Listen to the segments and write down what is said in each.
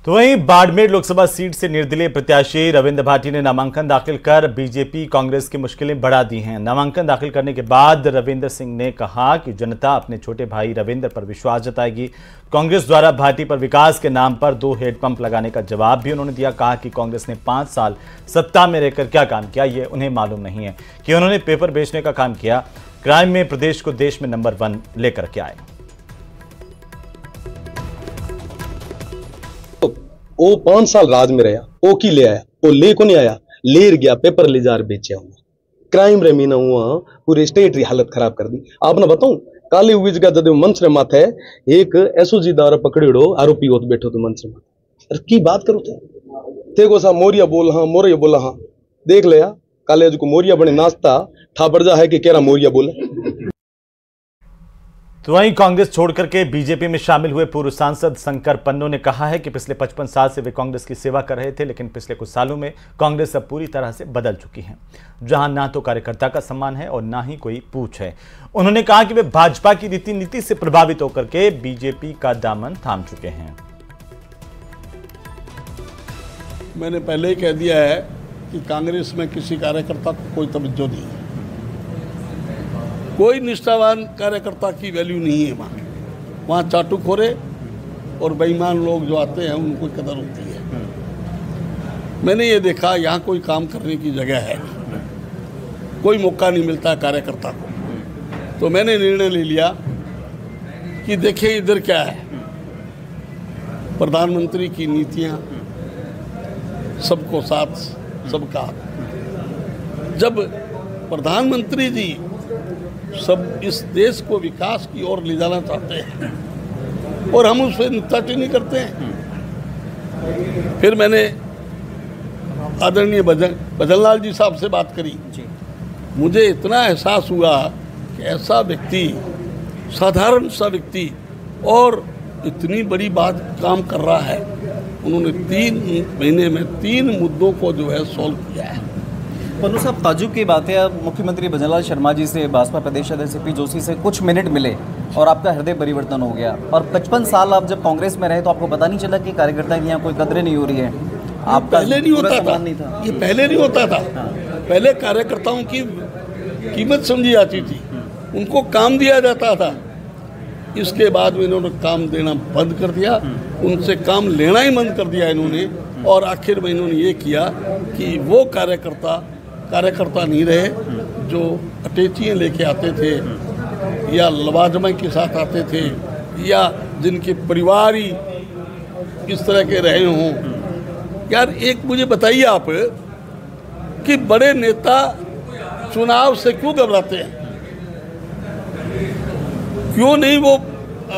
तो वहीं बाड़मेर लोकसभा सीट से निर्दलीय प्रत्याशी रविंद्र भाटी ने नामांकन दाखिल कर बीजेपी कांग्रेस की मुश्किलें बढ़ा दी हैं। नामांकन दाखिल करने के बाद रविंद्र सिंह ने कहा कि जनता अपने छोटे भाई रविंद्र पर विश्वास जताएगी। कांग्रेस द्वारा भाटी पर विकास के नाम पर 2 हेडपंप लगाने का जवाब भी उन्होंने दिया। कहा कि कांग्रेस ने 5 साल सत्ता में रहकर क्या काम किया ये उन्हें मालूम नहीं है कि उन्होंने पेपर बेचने का काम किया, क्राइम में प्रदेश को देश में नंबर 1 लेकर के आए। वो 5 साल राज में रहा, वो की ले आया, वो ले को नहीं आया, लेर गया पेपर ले जार बेचा हुआ, क्राइम रे मीना हुआ, पूरे स्टेट की हालत खराब कर दी। आपने बताऊं काली हुई जगह जब मंच रे माथे एक एसओजी द्वारा पकड़ो आरोपी होत बैठो तो मंच रे माथे की बात करो थे को सा मोरिया बोल हाँ मोरिया बोला हाँ देख लिया कालेज को मोरिया बने नाश्ता ठापड़ जा है कि केरा मोरिया बोले। तो वहीं कांग्रेस छोड़कर के बीजेपी में शामिल हुए पूर्व सांसद शंकर पन्नू ने कहा है कि पिछले 55 साल से वे कांग्रेस की सेवा कर रहे थे, लेकिन पिछले कुछ सालों में कांग्रेस अब पूरी तरह से बदल चुकी है, जहां ना तो कार्यकर्ता का सम्मान है और ना ही कोई पूछ है। उन्होंने कहा कि वे भाजपा की रीति नीति से प्रभावित होकर के बीजेपी का दामन थाम चुके हैं। मैंने पहले ही कह दिया है कि कांग्रेस में किसी कार्यकर्ता को कोई तवज्जो नहीं है, कोई निष्ठावान कार्यकर्ता की वैल्यू नहीं है। वहाँ चाटुखोरे और बेईमान लोग जो आते हैं उनको कदर होती है। मैंने ये देखा यहाँ कोई काम करने की जगह है, कोई मौका नहीं मिलता कार्यकर्ता को। तो मैंने निर्णय ले लिया कि देखिए इधर क्या है, प्रधानमंत्री की नीतियाँ, सबको साथ सबका। जब प्रधानमंत्री जी सब इस देश को विकास की ओर ले जाना चाहते हैं और हम उस पर नुक्ताचीनी नहीं करते हैं, फिर मैंने आदरणीय भजनलाल जी साहब से बात करी। मुझे इतना एहसास हुआ कि ऐसा व्यक्ति, साधारण सा व्यक्ति और इतनी बड़ी बात काम कर रहा है। उन्होंने 3 महीने में 3 मुद्दों को जो है सॉल्व किया है। पन्नू साहब, ताजुब की बात है, मुख्यमंत्री भजनलाल शर्मा जी से, भाजपा प्रदेश अध्यक्ष पी जोशी से कुछ मिनट मिले और आपका हृदय परिवर्तन हो गया। और 55 साल आप जब कांग्रेस में रहे तो आपको पता नहीं चला कि कार्यकर्ता की यहाँ कोई कदरें नहीं हो रही है? आपका पहले नहीं होता था, ये पहले नहीं होता था। पहले कार्यकर्ताओं की कीमत समझी जाती थी, उनको काम दिया जाता था। इसके बाद में इन्होंने काम देना बंद कर दिया, उनसे काम लेना ही बंद कर दिया इन्होंने। और आखिर में इन्होंने ये किया कि वो कार्यकर्ता नहीं रहे जो अटैचियाँ लेके आते थे या लवाजमा के साथ आते थे या जिनके परिवार ही इस तरह के रहे हों। यार एक मुझे बताइए आप कि बड़े नेता चुनाव से क्यों घबराते हैं? क्यों नहीं वो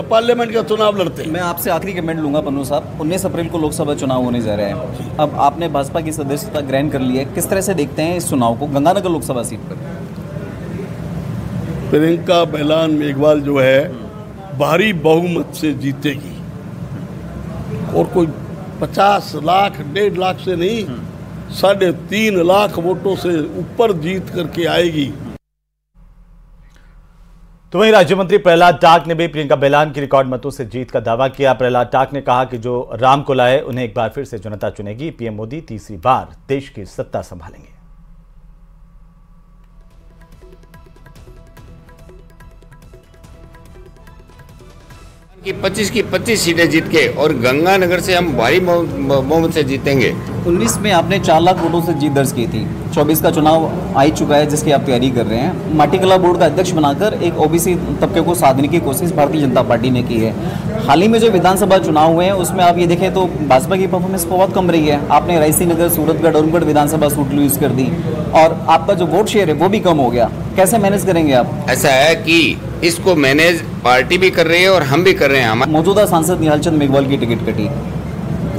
पार्लियामेंट का चुनाव लड़ते हैं? मैं आपसे आखिरी कमेंट लूंगा पन्नू साहब। 19 अप्रैल को लोकसभा चुनाव होने जा रहे हैं। अब आपने भाजपा की सदस्यता ग्रहण कर ली है, किस तरह से देखते हैं इस चुनाव को गंगानगर लोकसभा सीट पर? प्रियंका बेलान मेघवाल जो है भारी बहुमत से जीतेगी और कोई 50 लाख 1.5 लाख से नहीं, 3.5 लाख वोटों से ऊपर जीत करके आएगी। तो वहीं राज्य मंत्री प्रहलाद टाक ने भी प्रियंका बेलान की रिकॉर्ड मतों से जीत का दावा किया। प्रहलाद टाक ने कहा कि जो राम को लाए उन्हें एक बार फिर से जनता चुनेगी। पीएम मोदी तीसरी बार देश की सत्ता संभालेंगे। 25 की 25 सीटें जीत के और गंगानगर से हम भारी बहुमत से जीतेंगे। 19 में आपने 4 लाख वोटों से जीत दर्ज की थी। 24 का चुनाव आ ही चुका है जिसकी आप तैयारी कर रहे हैं। माटीकला बोर्ड का अध्यक्ष बनाकर एक ओबीसी तबके को साधने की कोशिश भारतीय जनता पार्टी ने की है। हाल ही में जो विधानसभा चुनाव हुए हैं उसमें आप ये देखें तो भाजपा की परफॉर्मेंस बहुत कम रही है। आपने रायसी नगर, सूरतगढ़, उनगढ़ विधानसभा सीट लूज कर दी और आपका जो वोट शेयर है वो भी कम हो गया। कैसे मैनेज करेंगे आप? ऐसा है कि इसको मैनेज पार्टी भी कर रही है और हम भी कर रहे हैं। मौजूदा सांसद निहालचंद मेघवाल की टिकट कटी,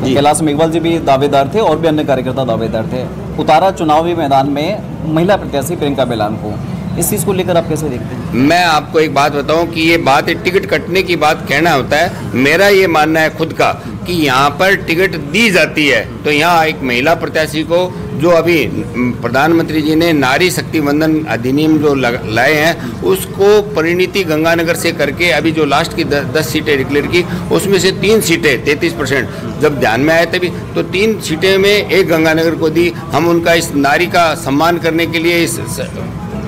कैलाश मेघवाल जी भी दावेदार थे और भी अन्य कार्यकर्ता दावेदार थे। उतारा चुनावी मैदान में महिला प्रत्याशी प्रियंका बेलान को, इस चीज को लेकर आप कैसे देखते हैं? मैं आपको एक बात बताऊं कि ये बात टिकट कटने की बात कहना होता है। मेरा ये मानना है खुद का कि यहाँ पर टिकट दी जाती है, तो यहाँ एक महिला प्रत्याशी को, जो अभी प्रधानमंत्री जी ने नारी शक्ति वंदन अधिनियम जो लाए हैं, उसको परिणति गंगानगर से करके अभी जो लास्ट की 10 सीटें डिक्लेयर की, उसमें से 3 सीटें 33% जब ध्यान में आए तभी, तो 3 सीटें में एक गंगानगर को दी। हम उनका इस नारी का सम्मान करने के लिए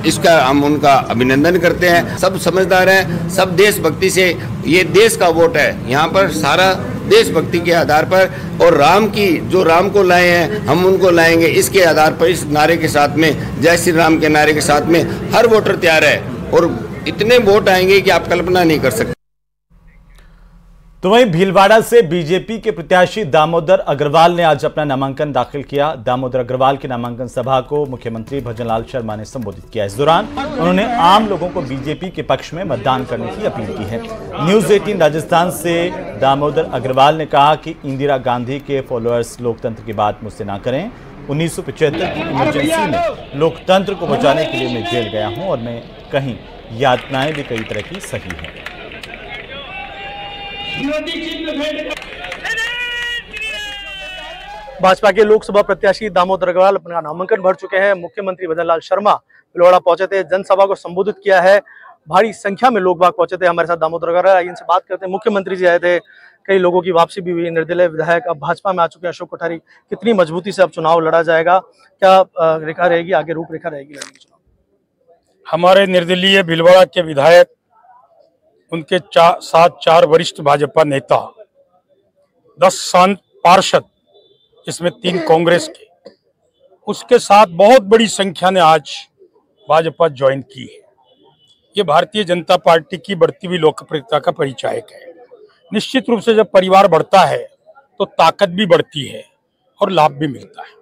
इसका हम उनका अभिनंदन करते हैं। सब समझदार हैं, सब देशभक्ति से, ये देश का वोट है, यहाँ पर सारा देशभक्ति के आधार पर, और राम की जो राम को लाए हैं हम उनको लाएंगे, इसके आधार पर, इस नारे के साथ में, जय श्री राम के नारे के साथ में हर वोटर तैयार है, और इतने वोट आएंगे कि आप कल्पना नहीं कर सकते। तो वहीं भीलवाड़ा से बीजेपी के प्रत्याशी दामोदर अग्रवाल ने आज अपना नामांकन दाखिल किया। दामोदर अग्रवाल की नामांकन सभा को मुख्यमंत्री भजनलाल शर्मा ने संबोधित किया। इस दौरान उन्होंने आम लोगों को बीजेपी के पक्ष में मतदान करने की अपील की है। न्यूज 18 राजस्थान से दामोदर अग्रवाल ने कहा कि इंदिरा गांधी के फॉलोअर्स लोकतंत्र की बात मुझसे ना करें। 1975 की इमरजेंसी में लोकतंत्र को बचाने के लिए मैं जेल गया हूं और मैं कहीं यातनाएं भी कई तरह की सही हैं। भाजपा के लोकसभा प्रत्याशी दामोदर अग्रवाल अपना नामांकन भर चुके हैं। मुख्यमंत्री भजनलाल शर्मा भीलवाड़ा पहुंचे थे, जनसभा को संबोधित किया है। भारी संख्या में लोग बाग पहुंचे थे। हमारे साथ दामोदर अग्रवाल, इनसे बात करते हैं। मुख्यमंत्री जी आए थे, कई लोगों की वापसी भी हुई। निर्दलीय विधायक अब भाजपा में आ चुके हैं अशोक कोठारी। कितनी मजबूती से अब चुनाव लड़ा जाएगा, क्या रेखा रहेगी, आगे रूपरेखा रहेगी लड़ने की चुनाव? हमारे निर्दलीय भीलवाड़ा के विधायक, उनके साथ 4 वरिष्ठ भाजपा नेता, 10 शांत पार्षद, इसमें 3 कांग्रेस के, उसके साथ बहुत बड़ी संख्या ने आज भाजपा ज्वाइन की है। ये भारतीय जनता पार्टी की बढ़ती हुई लोकप्रियता का परिचायक है। निश्चित रूप से जब परिवार बढ़ता है तो ताकत भी बढ़ती है और लाभ भी मिलता है।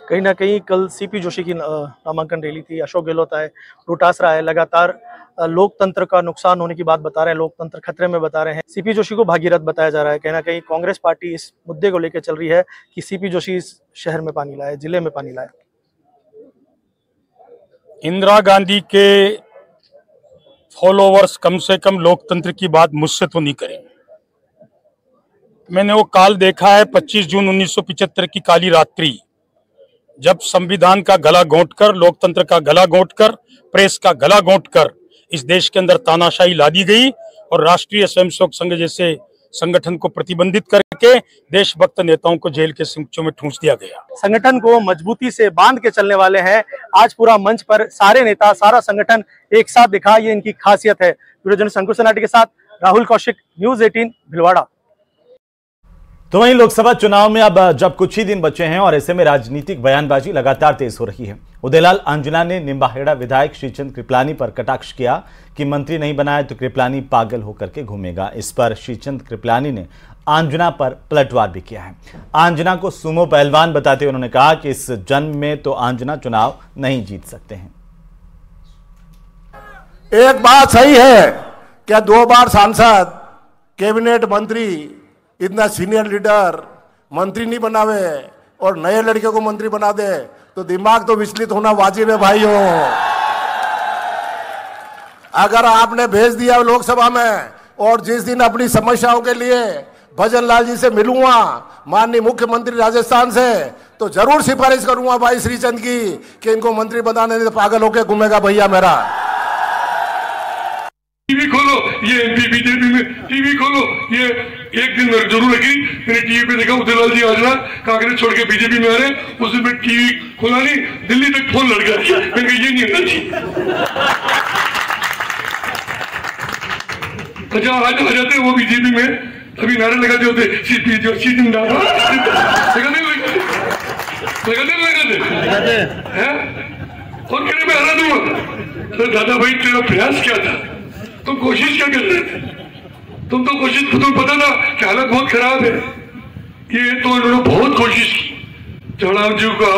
कहीं ना कहीं कल सीपी जोशी की नामांकन रैली थी, अशोक गहलोत आए, रोटासरा है, लगातार लोकतंत्र का नुकसान होने की बात बता रहे हैं, लोकतंत्र खतरे में बता रहे हैं। सीपी जोशी को भागीरथ बताया जा रहा है। कहीं ना कहीं कांग्रेस पार्टी इस मुद्दे को लेकर चल रही है कि सीपी जोशी इस शहर में पानी लाए, जिले में पानी लाए। इंदिरा गांधी के फॉलोवर्स कम से कम लोकतंत्र की बात मुझसे तो नहीं करेंगे। मैंने वो काल देखा है 25 जून 1975 की काली रात्रि, जब संविधान का गला घोंटकर, लोकतंत्र का गला घोंटकर, प्रेस का गला घोंटकर इस देश के अंदर तानाशाही ला दी गई और राष्ट्रीय स्वयंसेवक संघ जैसे संगठन को प्रतिबंधित करके देशभक्त नेताओं को जेल के सिंचों में ठूंस दिया गया। संगठन को मजबूती से बांध के चलने वाले हैं। आज पूरा मंच पर सारे नेता, सारा संगठन एक साथ दिखा, ये इनकी खासियत है। वीडियो जर्नलिस्ट अंकुश सनाटी के साथ राहुल कौशिक, न्यूज 18 भीलवाड़ा। तो वहीं लोकसभा चुनाव में अब जब कुछ ही दिन बचे हैं और ऐसे में राजनीतिक बयानबाजी लगातार तेज हो रही है। उदयलाल आंजना ने निम्बाहेड़ा विधायक श्रीचंद कृपलानी पर कटाक्ष किया कि मंत्री नहीं बनाया तो कृपलानी पागल होकर के घूमेगा। इस पर श्रीचंद कृपलानी ने आंजना पर पलटवार भी किया है। आंजना को सुमो पहलवान बताते हुए उन्होंने कहा कि इस जन्म में तो आंजना चुनाव नहीं जीत सकते हैं। एक बात सही है, क्या 2 बार सांसद, कैबिनेट मंत्री, इतना सीनियर लीडर मंत्री नहीं बनावे और नए लड़के को मंत्री बना दे तो दिमाग तो विचलित होना वाजिब है भाइयों। अगर आपने भेज दिया लोकसभा में और जिस दिन अपनी समस्याओं के लिए भजनलाल जी से मिलूंगा, माननीय मुख्यमंत्री राजस्थान से, तो जरूर सिफारिश करूंगा भाई श्रीचंद की कि इनको मंत्री बनाने नहीं तो पागल होकर घूमेगा भैया मेरा। टीवी खोलो, ये एमपी बीजेपी में, टीवी खोलो, ये एक दिन जरूर लगी, मैंने टीवी पे देखा उदयलाल जी आंजना कांग्रेस छोड़ के बीजेपी में आ रहे। उस दिन मैं टीवी खोला नहीं, दिल्ली तक फोन लड़ गया। मैंने कहा ये नहीं होना चाहिए। अच्छा आज आ जाते वो बीजेपी में, अभी नारे लगाते होते सीपी जोशी जिंदाबाद, लगाते और कहने में हरा दूंगा। तो दादा भाई तेरा प्रयास क्या था, तुम कोशिश क्या कर रहे थे? तुम तो कोशिश, तुम्हें पता था कि हालत बहुत खराब है। ये तो उन्होंने बहुत कोशिश की, चढ़ाव जी को